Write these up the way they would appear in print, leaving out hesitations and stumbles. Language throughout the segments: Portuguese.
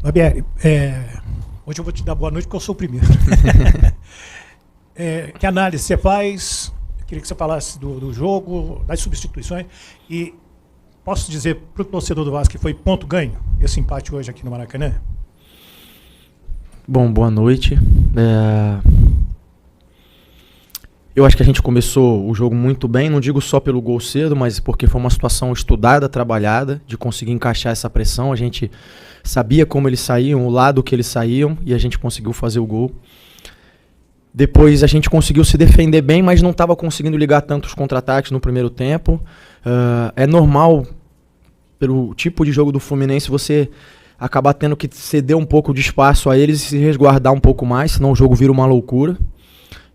Barbieri, hoje eu vou te dar boa noite porque eu sou o primeiro. Que análise você faz? Eu queria que você falasse do jogo, das substituições. E posso dizer para o torcedor do Vasco que foi ponto ganho esse empate hoje aqui no Maracanã? Bom, boa noite. Eu acho que a gente começou o jogo muito bem, não digo só pelo gol cedo, mas porque foi uma situação estudada, trabalhada, de conseguir encaixar essa pressão. A gente sabia como eles saíam, o lado que eles saíam, e a gente conseguiu fazer o gol. Depois a gente conseguiu se defender bem, mas não estava conseguindo ligar tantos contra-ataques no primeiro tempo. É normal, pelo tipo de jogo do Fluminense, você acabar tendo que ceder um pouco de espaço a eles e se resguardar um pouco mais, senão o jogo vira uma loucura.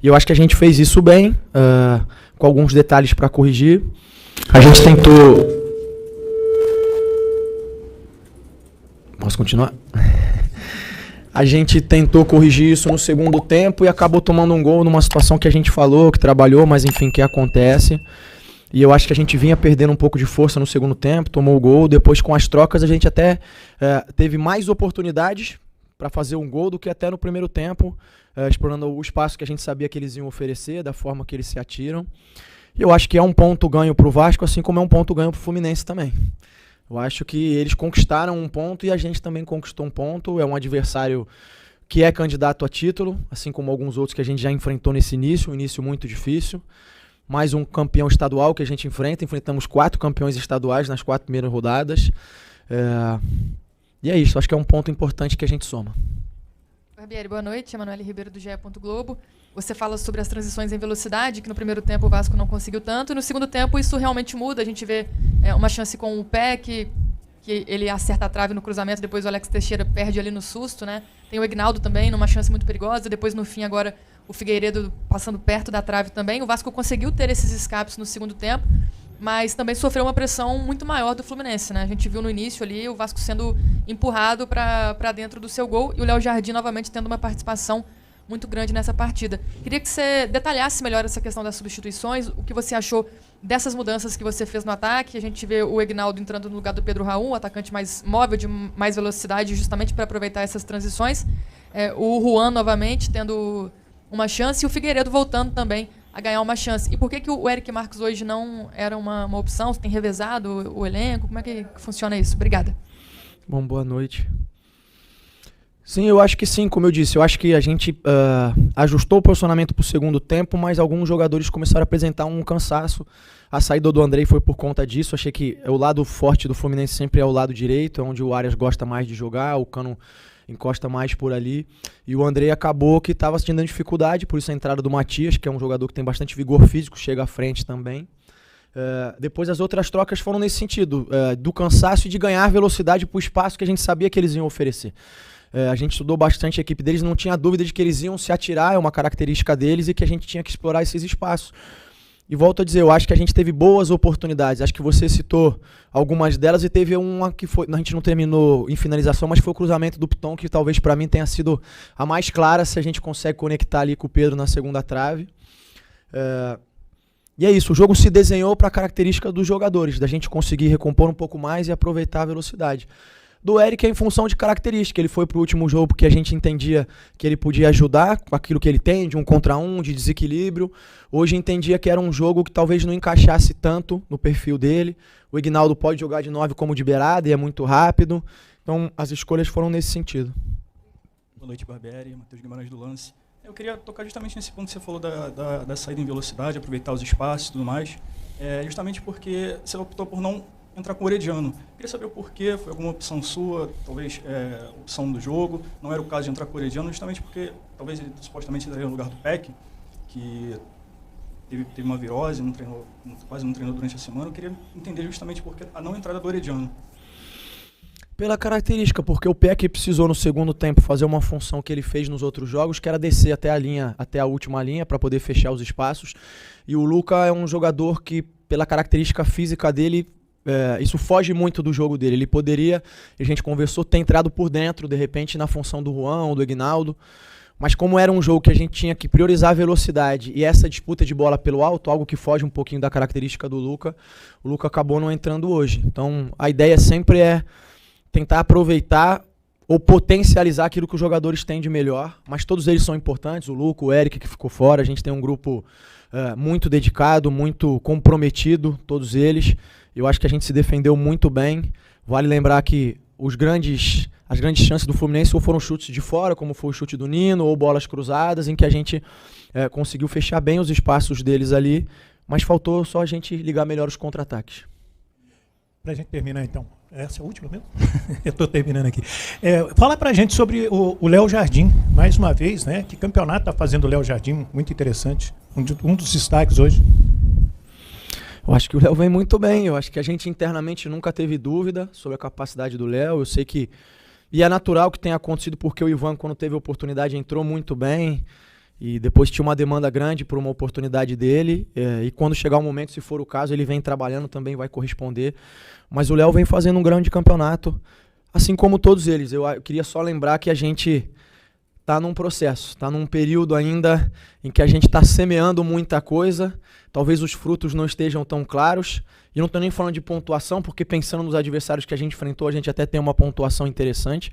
E eu acho que a gente fez isso bem, com alguns detalhes para corrigir. A gente tentou... Posso continuar? A gente tentou corrigir isso no segundo tempo e acabou tomando um gol numa situação que a gente falou, que trabalhou, mas enfim, que acontece. E eu acho que a gente vinha perdendo um pouco de força no segundo tempo, tomou o gol. Depois, com as trocas, a gente até teve mais oportunidades para fazer um gol do que até no primeiro tempo, explorando o espaço que a gente sabia que eles iam oferecer, da forma que eles se atiram. E eu acho que é um ponto ganho para o Vasco, assim como é um ponto ganho para o Fluminense também. Eu acho que eles conquistaram um ponto e a gente também conquistou um ponto. É um adversário que é candidato a título, assim como alguns outros que a gente já enfrentou nesse início, um início muito difícil. Mais um campeão estadual que a gente enfrentamos 4 campeões estaduais nas 4 primeiras rodadas. E é isso, acho que é um ponto importante que a gente soma. Barbieri, boa noite. Emanuele Ribeiro do GE. Globo. Você fala sobre as transições em velocidade, que no primeiro tempo o Vasco não conseguiu tanto, e no segundo tempo isso realmente muda. A gente vê uma chance com o pé, que ele acerta a trave no cruzamento, depois o Alex Teixeira perde ali no susto, né? Tem o Egnaldo também, numa chance muito perigosa, depois no fim agora o Figueiredo passando perto da trave também. O Vasco conseguiu ter esses escapes no segundo tempo, mas também sofreu uma pressão muito maior do Fluminense, né? A gente viu no início ali o Vasco sendo empurrado para dentro do seu gol e o Léo Jardim novamente tendo uma participação muito grande nessa partida. Queria que você detalhasse melhor essa questão das substituições, o que você achou dessas mudanças que você fez no ataque. A gente vê o Egnaldo entrando no lugar do Pedro Raul, um atacante mais móvel, de mais velocidade, justamente para aproveitar essas transições. O Juan novamente tendo uma chance e o Figueiredo voltando também a ganhar uma chance. E por que o Eric Marques hoje não era uma opção? Você tem revezado o elenco? Como é que funciona isso? Obrigada. Bom, boa noite. Sim, eu acho que sim, como eu disse. Eu acho que a gente ajustou o posicionamento para o segundo tempo, mas alguns jogadores começaram a apresentar um cansaço. A saída do Andrei foi por conta disso. Achei que o lado forte do Fluminense sempre é o lado direito, é onde o Arias gosta mais de jogar, o Cano encosta mais por ali. E o Andrei acabou que estava tendo dificuldade, por isso a entrada do Matias, que é um jogador que tem bastante vigor físico, chega à frente também. Depois as outras trocas foram nesse sentido, do cansaço e de ganhar velocidade para o espaço que a gente sabia que eles iam oferecer. A gente estudou bastante a equipe deles, não tinha dúvida de que eles iam se atirar, é uma característica deles, e que a gente tinha que explorar esses espaços. E volto a dizer, eu acho que a gente teve boas oportunidades. Acho que você citou algumas delas e teve uma que foi, a gente não terminou em finalização, mas foi o cruzamento do Piton, que talvez para mim tenha sido a mais clara, se a gente consegue conectar ali com o Pedro na segunda trave. E é isso, o jogo se desenhou para a característica dos jogadores, da gente conseguir recompor um pouco mais e aproveitar a velocidade. Do Eric é em função de característica, ele foi pro último jogo porque a gente entendia que ele podia ajudar com aquilo que ele tem, de 1 contra 1, de desequilíbrio. Hoje entendia que era um jogo que talvez não encaixasse tanto no perfil dele. O Egnaldo pode jogar de 9 como de beirada e é muito rápido. Então as escolhas foram nesse sentido. Boa noite, Barbieri, Matheus Guimarães do Lance. Eu queria tocar justamente nesse ponto que você falou da saída em velocidade, aproveitar os espaços e tudo mais. Justamente porque você optou por não entrar com o Orediano. Queria saber o porquê, foi alguma opção sua, talvez opção do jogo, não era o caso de entrar com o Orediano, justamente porque talvez ele supostamente entraria no lugar do Peck, que teve uma virose, quase não treinou durante a semana. Eu queria entender justamente porque a não entrada do Orediano. Pela característica, porque o Peck precisou no segundo tempo fazer uma função que ele fez nos outros jogos, que era descer até a última linha para poder fechar os espaços. E o Luca é um jogador que, pela característica física dele, isso foge muito do jogo dele. Ele poderia, a gente conversou, ter entrado por dentro, de repente, na função do Juan ou do Egnaldo. Mas como era um jogo que a gente tinha que priorizar a velocidade e essa disputa de bola pelo alto, algo que foge um pouquinho da característica do Luca, o Luca acabou não entrando hoje. Então a ideia sempre é tentar aproveitar ou potencializar aquilo que os jogadores têm de melhor, mas todos eles são importantes, o Luco, o Eric que ficou fora, a gente tem um grupo muito dedicado, muito comprometido, todos eles. Eu acho que a gente se defendeu muito bem. Vale lembrar que as grandes chances do Fluminense ou foram chutes de fora, como foi o chute do Nino, ou bolas cruzadas, em que a gente conseguiu fechar bem os espaços deles ali, mas faltou só a gente ligar melhor os contra-ataques. Para a gente terminar, então. Essa é a última mesmo? Eu estou terminando aqui. Fala para a gente sobre o Léo Jardim, mais uma vez, né? Que campeonato está fazendo o Léo Jardim? Muito interessante. Um dos destaques hoje. Eu acho que o Léo vem muito bem. Eu acho que a gente internamente nunca teve dúvida sobre a capacidade do Léo. Eu sei que... E é natural que tenha acontecido porque o Ivan, quando teve a oportunidade, entrou muito bem. E depois tinha uma demanda grande por uma oportunidade dele. E quando chegar o momento, se for o caso, ele vem trabalhando, também vai corresponder. Mas o Léo vem fazendo um grande campeonato, assim como todos eles. Eu queria só lembrar que a gente está num processo, está num período ainda em que a gente está semeando muita coisa. Talvez os frutos não estejam tão claros. E não estou nem falando de pontuação, porque pensando nos adversários que a gente enfrentou, a gente até tem uma pontuação interessante.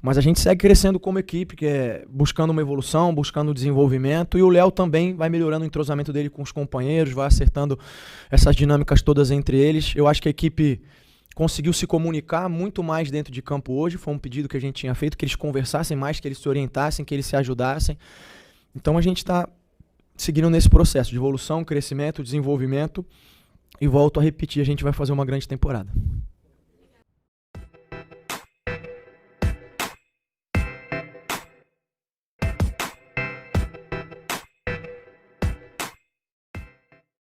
Mas a gente segue crescendo como equipe, buscando uma evolução, buscando desenvolvimento. E o Léo também vai melhorando o entrosamento dele com os companheiros, vai acertando essas dinâmicas todas entre eles. Eu acho que a equipe conseguiu se comunicar muito mais dentro de campo hoje. Foi um pedido que a gente tinha feito, que eles conversassem mais, que eles se orientassem, que eles se ajudassem. Então a gente está seguindo nesse processo de evolução, crescimento, desenvolvimento. E volto a repetir, a gente vai fazer uma grande temporada.